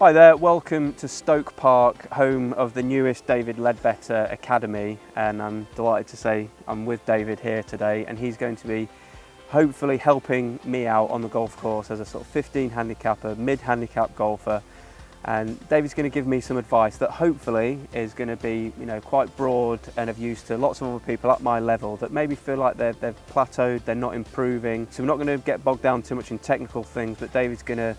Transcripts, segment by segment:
Hi there, welcome to Stoke Park, home of the newest David Leadbetter Academy, and I'm delighted to say I'm with David here today, and he's going to be hopefully helping me out on the golf course as a sort of 15 handicapper, mid-handicap golfer. And David's going to give me some advice that hopefully is going to be, quite broad and of use to lots of other people at my level that maybe feel like they've plateaued, they're not improving. So we're not going to get bogged down too much in technical things, but David's going to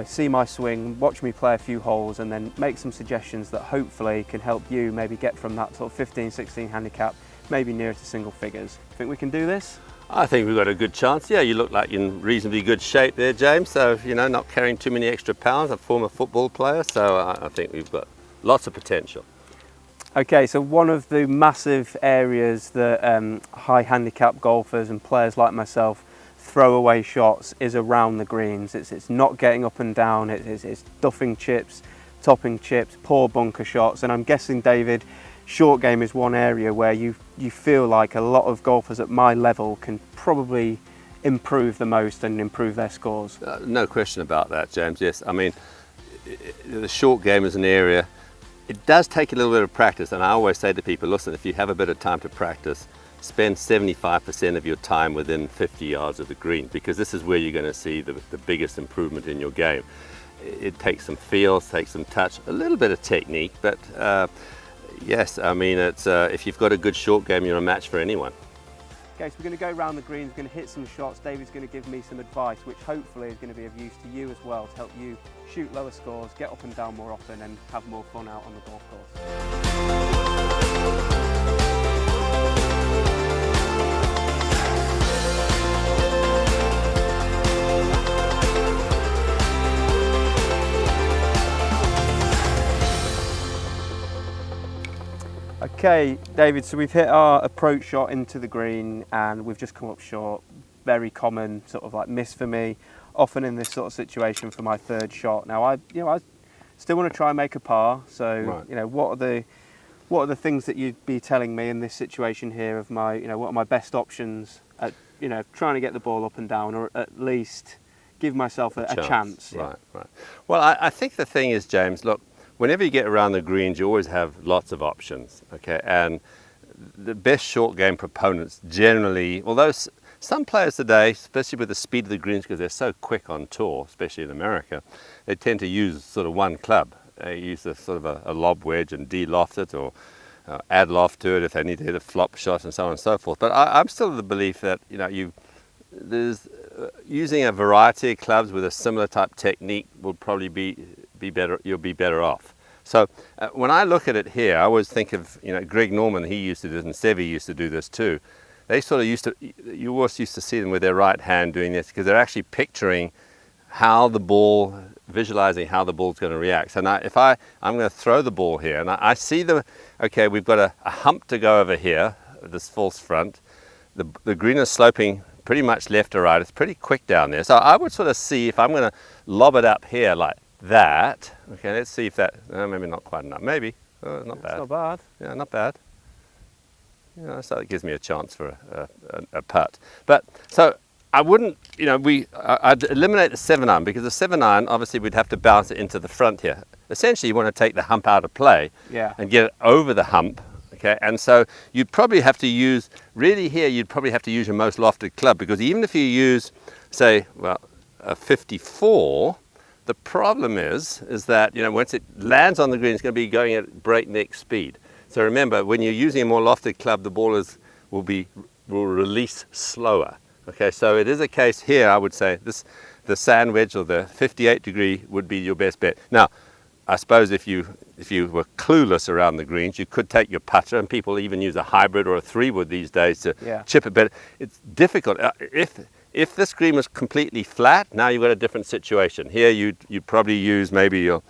see my swing, watch me play a few holes, and then make some suggestions that hopefully can help you maybe get from that sort of 15, 16 handicap, maybe nearer to single figures. Think we can do this? I think we've got a good chance. Yeah, you look like you're in reasonably good shape there, James. So, not carrying too many extra pounds. I'm a former football player, so I think we've got lots of potential. Okay, so one of the massive areas that high handicap golfers and players like myself throw away shots is around the greens. It's not getting up and down, it's duffing chips, topping chips, poor bunker shots, and I'm guessing, David, short game is one area where you feel like a lot of golfers at my level can probably improve the most and improve their scores. No question about that, James. Yes, I mean, the short game is an area, it does take a little bit of practice, and I always say to people, listen, if you have a bit of time to practice, spend 75% of your time within 50 yards of the green, because this is where you're going to see the biggest improvement in your game. It takes some feel, takes some touch, a little bit of technique, but yes, I mean, it's if you've got a good short game, you're a match for anyone. Okay, so we're going to go around the greens, we're going to hit some shots. David's going to give me some advice, which hopefully is going to be of use to you as well, to help you shoot lower scores, get up and down more often, and have more fun out on the golf course. Okay, David, so we've hit our approach shot into the green and we've just come up short. Very common sort of like miss for me, often in this sort of situation for my third shot. Now I still want to try and make a par, so right. What are the things that you'd be telling me in this situation here of my, what are my best options at, trying to get the ball up and down, or at least give myself a chance. Yeah. Right. Well, I think the thing is, James, look, whenever you get around the greens, you always have lots of options, okay? And the best short game proponents generally, although some players today, especially with the speed of the greens, because they're so quick on tour, especially in America, they tend to use sort of one club. They use a sort of a lob wedge and de-loft it, or add loft to it if they need to hit a flop shot, and so on and so forth. But I'm still of the belief that, there's using a variety of clubs with a similar type technique will probably be better. You'll be better off. So when I look at it here, I always think of Greg Norman. He used to do this, and Sevi used to do this too. They sort of you always used to see them with their right hand doing this, because they're actually picturing visualizing how the ball's going to react. So now if I'm going to throw the ball here, and I see we've got a hump to go over here, this false front. The green is sloping pretty much left to right. It's pretty quick down there. So I would sort of see if I'm going to lob it up here like that. Okay, let's see if that, maybe not quite enough. Maybe, not bad. Not bad. Yeah, not bad. So it gives me a chance for a putt. But so I wouldn't, I'd eliminate the 7-iron, because the 7-iron, obviously we'd have to bounce it into the front here. Essentially, you want to take the hump out of play and get it over the hump. Okay, and so you'd probably have to use, you'd probably have to use your most lofted club, because even if you use, say, a 54, the problem is that, once it lands on the green, it's going to be going at breakneck speed. So remember, when you're using a more lofted club, the ball will release slower. Okay, so it is a case here, I would say, the sand wedge or the 58 degree would be your best bet. Now, I suppose if you were clueless around the greens, you could take your putter, and people even use a hybrid or a 3-wood these days to chip it, but it's difficult. If this green was completely flat, now you've got a different situation. Here you'd probably use maybe your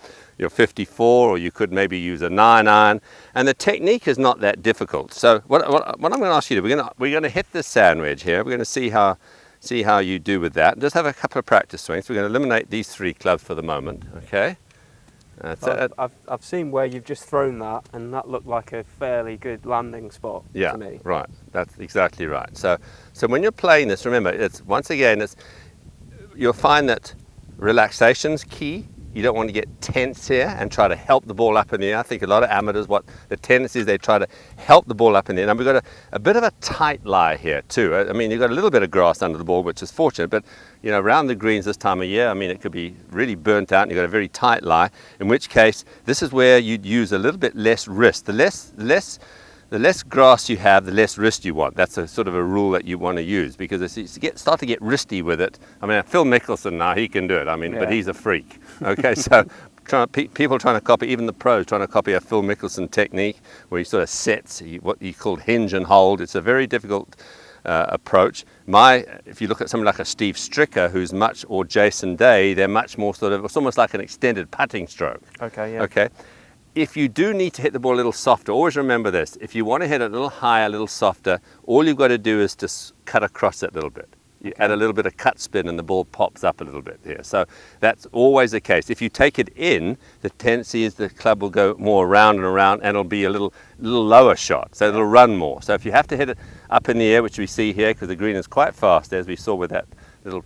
54, or you could maybe use a 9-iron, and the technique is not that difficult. So what I'm going to ask you to do, we're going to hit this sand wedge here. We're going to see how you do with that. Just have a couple of practice swings. We're going to eliminate these 3 clubs for the moment. Okay. I've seen where you've just thrown that, and that looked like a fairly good landing spot to me. Right. That's exactly right. So when you're playing this, remember, you'll find that relaxation's key. you don't want to get tense here and try to help the ball up in the air. I think a lot of amateurs, what the tendency is, they try to help the ball up in the air. And we've got a bit of a tight lie here too. I mean, you've got a little bit of grass under the ball, which is fortunate, but you know, around the greens this time of year, I mean, it could be really burnt out and you've got a very tight lie, in which case, this is where you'd use a little bit less wrist. The less grass you have, the less wrist you want. That's a sort of a rule that you want to use, because as you start to get wristy with it, I mean, Phil Mickelson now, he can do it. I mean, but he's a freak. Okay, so people trying to copy, even the pros trying to copy a Phil Mickelson technique where he sort of sets what he called hinge and hold. It's a very difficult approach. If you look at someone like a Steve Stricker, or Jason Day, they're much more sort of, it's almost like an extended putting stroke. Okay, yeah. Okay. If you do need to hit the ball a little softer, always remember this. If you want to hit it a little higher, a little softer, all you've got to do is just cut across it a little bit. You add a little bit of cut spin and the ball pops up a little bit here. So that's always the case. If you take it in, the tendency is the club will go more around and around, and it'll be a little lower shot. So it'll run more. So if you have to hit it up in the air, which we see here, because the green is quite fast, as we saw with that little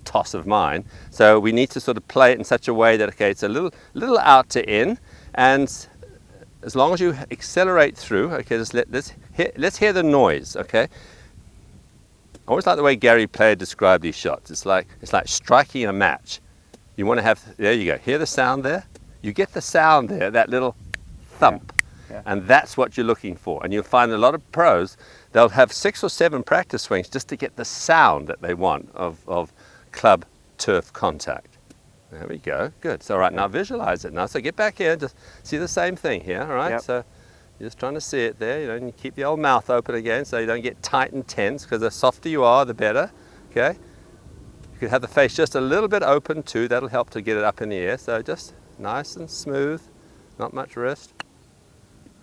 toss of mine. So we need to sort of play it in such a way that, okay, it's a little out to in. And as long as you accelerate through, okay, let's hear the noise, okay? I always like the way Gary Player described these shots. It's like striking a match. You want to have, there you go, hear the sound there? You get the sound there, that little thump. Yeah. And that's what you're looking for. And you'll find a lot of pros, they'll have 6 or 7 practice swings just to get the sound that they want of club turf contact. There we go. Good. So, all right, now visualize it now. So get back here, just see the same thing here, all right? Yep. So you're just trying to see it there, you know, and you keep the old mouth open again so you don't get tight and tense, because the softer you are, the better, okay? You could have the face just a little bit open too. That'll help to get it up in the air. So just nice and smooth, not much wrist.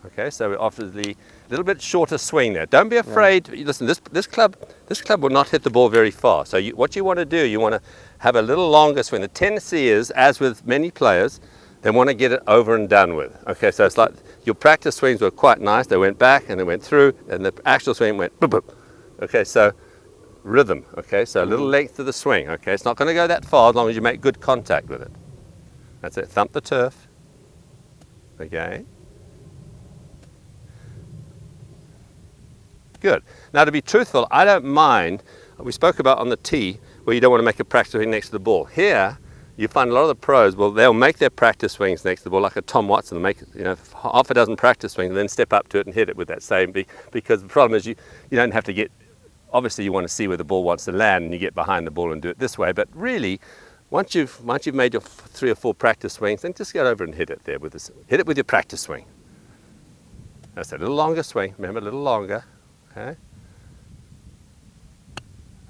Okay, so we offer the little bit shorter swing there. Don't be afraid. Yeah. Listen, this club will not hit the ball very far. So what you want to do, you want to have a little longer swing. The tendency is, as with many players, they want to get it over and done with. Okay, so it's like your practice swings were quite nice. They went back and they went through, and the actual swing went boop, boop. Okay, so rhythm. Okay, so a little length to the swing. Okay, it's not going to go that far as long as you make good contact with it. That's it. Thump the turf. Okay. Good. Now, to be truthful, I don't mind. We spoke about on the tee where you don't want to make a practice swing next to the ball. Here, you find a lot of the pros, well, they'll make their practice swings next to the ball, like a Tom Watson, make half a dozen practice swings and then step up to it and hit it with that same. Because the problem is you don't have to get. Obviously, you want to see where the ball wants to land, and you get behind the ball and do it this way. But really, once you've made your 3 or 4 practice swings, then just get over and hit it there with this. Hit it with your practice swing. That's a little longer swing. Remember, a little longer. Okay.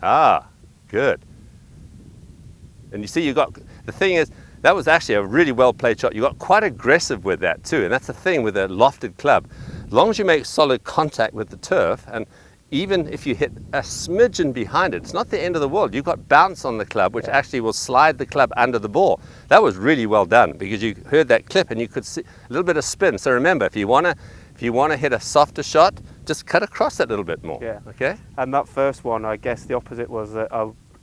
Ah, good. And you see, the thing is, that was actually a really well played shot. You got quite aggressive with that too, and that's the thing with a lofted club. As long as you make solid contact with the turf, and even if you hit a smidgen behind it, it's not the end of the world. You've got bounce on the club, which actually will slide the club under the ball. That was really well done, because you heard that clip and you could see a little bit of spin. So remember, if you want to hit a softer shot, just cut across it a little bit more. Yeah. Okay. And that first one, I guess the opposite was that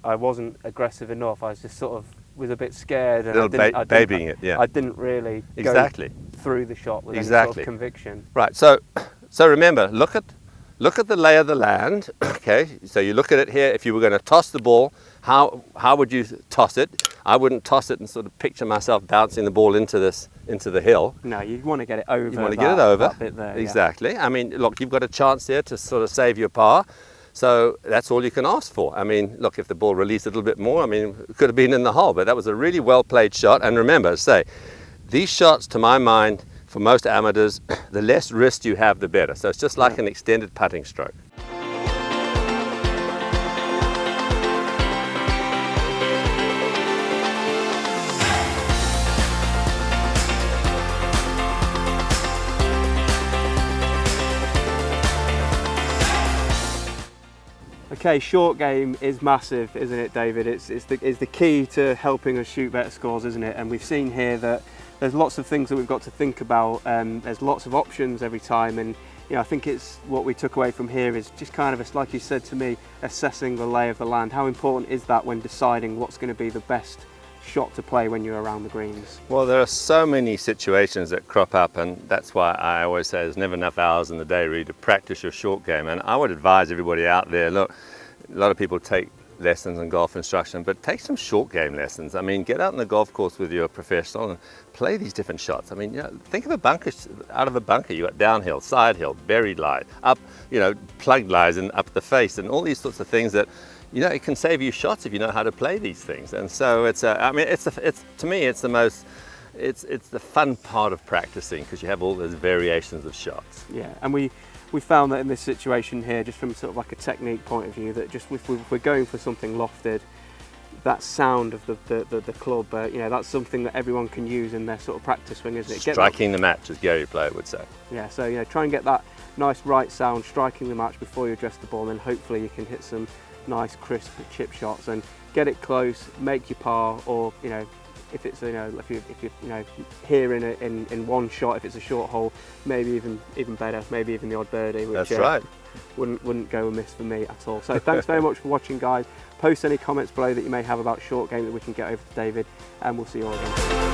I wasn't aggressive enough. I was just sort of was a bit scared. And babying it. Yeah. I didn't really go through the shot with any sort of conviction. Right. So remember, look at the lay of the land. Okay. So you look at it here. If you were going to toss the ball, how would you toss it? I wouldn't toss it and sort of picture myself bouncing the ball into the hill. No, you'd want to get it over. You want to get it over. That bit there, exactly. Yeah. I mean, look, you've got a chance there to sort of save your par. So that's all you can ask for. I mean, look, if the ball released a little bit more, I mean, it could have been in the hole, but that was a really well played shot. And remember, these shots, to my mind, for most amateurs, the less wrist you have, the better. So it's just like an extended putting stroke. Okay, short game is massive, isn't it, David? It's the key to helping us shoot better scores, isn't it? And we've seen here that there's lots of things that we've got to think about. There's lots of options every time, and I think it's what we took away from here is just kind of, like you said to me, assessing the lay of the land. How important is that when deciding what's going to be the best shot to play when you're around the greens? Well, there are so many situations that crop up, and that's why I always say there's never enough hours in the day really to practice your short game. And I would advise everybody out there, look, a lot of people take lessons in golf instruction, but take some short game lessons. I mean, get out on the golf course with your professional and play these different shots. I mean, you know, think of a bunker. Out of a bunker, you got downhill, side hill, buried lie, up, you know, plugged lies and up the face, and all these sorts of things that, you know, it can save you shots if you know how to play these things. And so it's I mean, it's to me, it's the most, it's the fun part of practicing, because you have all those variations of shots. Yeah, and we found that in this situation here, just from sort of like a technique point of view, that just if we're going for something lofted, that sound of the club, you know, that's something that everyone can use in their sort of practice swing, isn't it? Striking the match, as Gary Player would say. Yeah, so you know, try and get that nice right sound, striking the match before you address the ball, and then hopefully you can hit some nice crisp chip shots and get it close, make your par, or you know, if it's, you know, if you you know, here in one shot, if it's a short hole, maybe even better, maybe even the odd birdie, which That's right. wouldn't go amiss for me at all. So thanks very much for watching, guys. Post any comments below that you may have about short game that we can get over to David, and we'll see you all again.